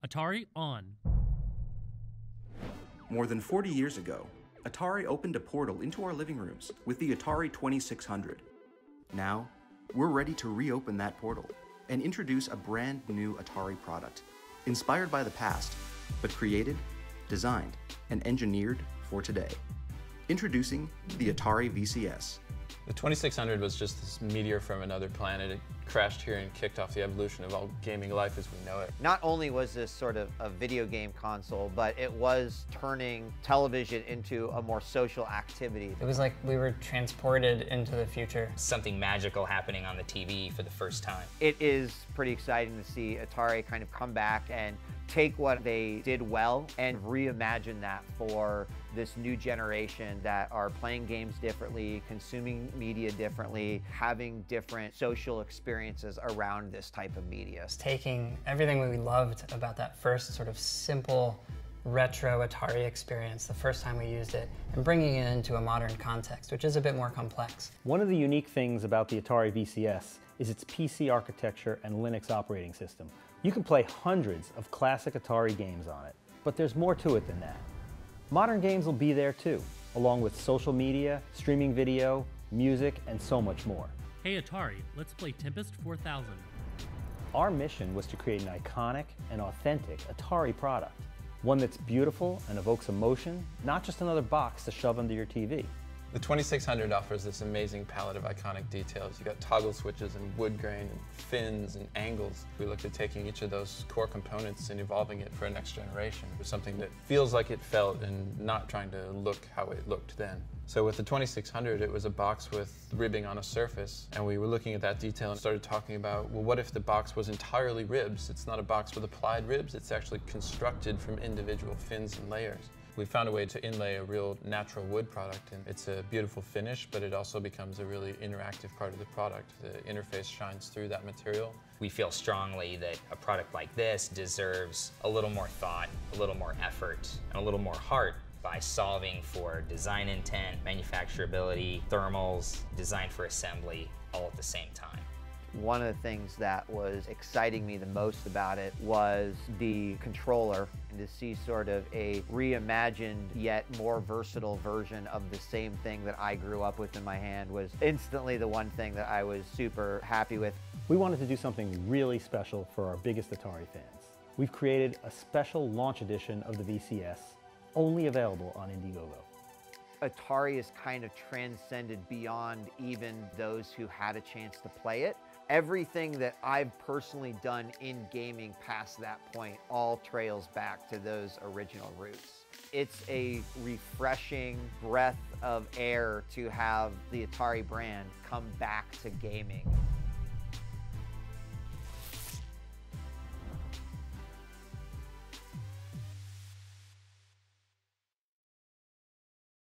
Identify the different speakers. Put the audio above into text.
Speaker 1: Atari on.
Speaker 2: More than 40 years ago, Atari opened a portal into our living rooms with the Atari 2600. Now, we're ready to reopen that portal and introduce a brand new Atari product, inspired by the past, but created, designed, and engineered for today. Introducing the Atari VCS.
Speaker 3: The 2600 was just this meteor from another planet. It crashed here and kicked off the evolution of all gaming life as we know it.
Speaker 4: Not only was this sort of a video game console, but it was turning television into a more social activity.
Speaker 5: It was like we were transported into the future.
Speaker 6: Something magical happening on the TV for the first time.
Speaker 4: It is pretty exciting to see Atari kind of come back and take what they did well and reimagine that for this new generation that are playing games differently, consuming media differently, having different social experiences around this type of media.
Speaker 5: It's taking everything we loved about that first sort of simple retro Atari experience, the first time we used it, and bringing it into a modern context, which is a bit more complex.
Speaker 7: One of the unique things about the Atari VCS is its PC architecture and Linux operating system. You can play hundreds of classic Atari games on it, but there's more to it than that. Modern games will be there too, along with social media, streaming video, music, and so much more.
Speaker 1: Hey Atari, let's play Tempest 4000.
Speaker 7: Our mission was to create an iconic and authentic Atari product, one that's beautiful and evokes emotion, not just another box to shove under your TV.
Speaker 3: The 2600 offers this amazing palette of iconic details. You got toggle switches and wood grain and fins and angles. We looked at taking each of those core components and evolving it for a next generation. It was something that feels like it felt and not trying to look how it looked then. So with the 2600, it was a box with ribbing on a surface, and we were looking at that detail and started talking about, well, what if the box was entirely ribs? It's not a box with applied ribs, it's actually constructed from individual fins and layers. We found a way to inlay a real natural wood product, and it's a beautiful finish, but it also becomes a really interactive part of the product. The interface shines through that material.
Speaker 6: We feel strongly that a product like this deserves a little more thought, a little more effort, and a little more heart by solving for design intent, manufacturability, thermals, design for assembly, all at the same time.
Speaker 4: One of the things that was exciting me the most about it was the controller, and to see sort of a reimagined yet more versatile version of the same thing that I grew up with in my hand was instantly the one thing that I was super happy with.
Speaker 7: We wanted to do something really special for our biggest Atari fans. We've created a special launch edition of the VCS, only available on Indiegogo.
Speaker 4: Atari has kind of transcended beyond even those who had a chance to play it. Everything that I've personally done in gaming past that point all trails back to those original roots. It's a refreshing breath of air to have the Atari brand come back to gaming.